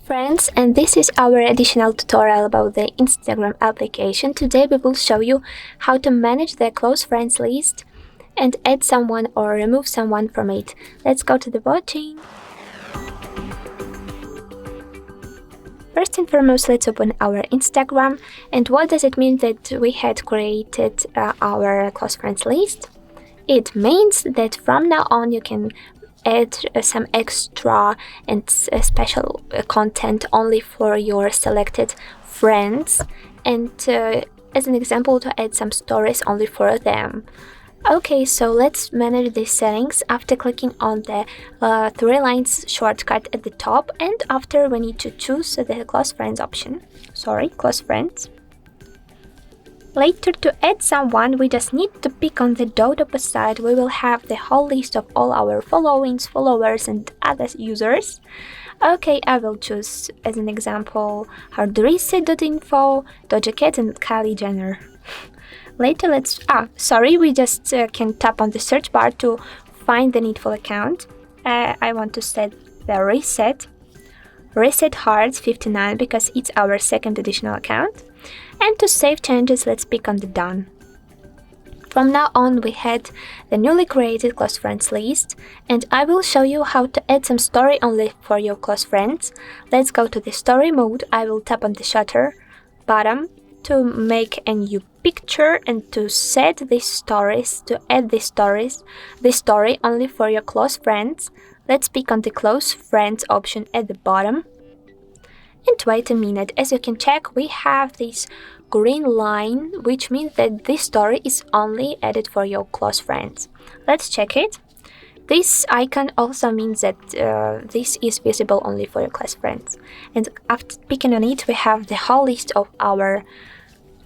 Friends, and this is our additional tutorial about the Instagram application. Today we will show you how to manage the close friends list and add someone or remove someone from it. Let's go to the watching. First and foremost, let's open our Instagram. And what does it mean that we had created our close friends list? It means that from now on you can add some extra and special content only for your selected friends, and as an example, to add some stories only for them. Okay, so let's manage these settings after clicking on the three lines shortcut at the top, and after we need to choose the close friends option. Close friends. Later, to add someone, we just need to pick on the dot opposite. We will have the whole list of all our followers, and other users. Okay, I will choose, as an example, HardReset.Info, Doja Cat, and Kylie Jenner. Later, we just can tap on the search bar to find the needful account. I want to set the reset hearts 59 because it's our second additional account. And to save changes, let's pick on the done. From now on, we had the newly created close friends list, and I will show you how to add some story only for your close friends. Let's go to the story mode. I will tap on the shutter button to make a new picture and to set these stories, to add this story only for your close friends. Let's pick on the close friends option at the bottom. And wait a minute, as you can check, we have this green line, which means that this story is only added for your close friends. Let's check it. This icon also means that this is visible only for your close friends. And after picking on it, we have the whole list of our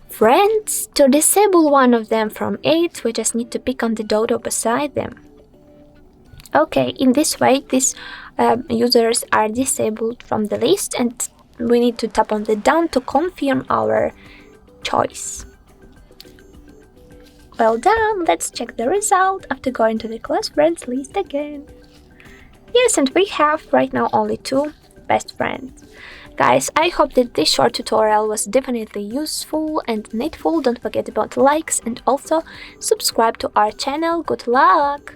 friends. To disable one of them from it, we just need to pick on the dodo beside them. Okay, in this way, these users are disabled from the list, and we need to tap on the done to confirm our choice. Well done! Let's check the result after going to the close friends list again. Yes, and we have right now only 2 best friends. Guys, I hope that this short tutorial was definitely useful and needful. Don't forget about likes and also subscribe to our channel. Good luck!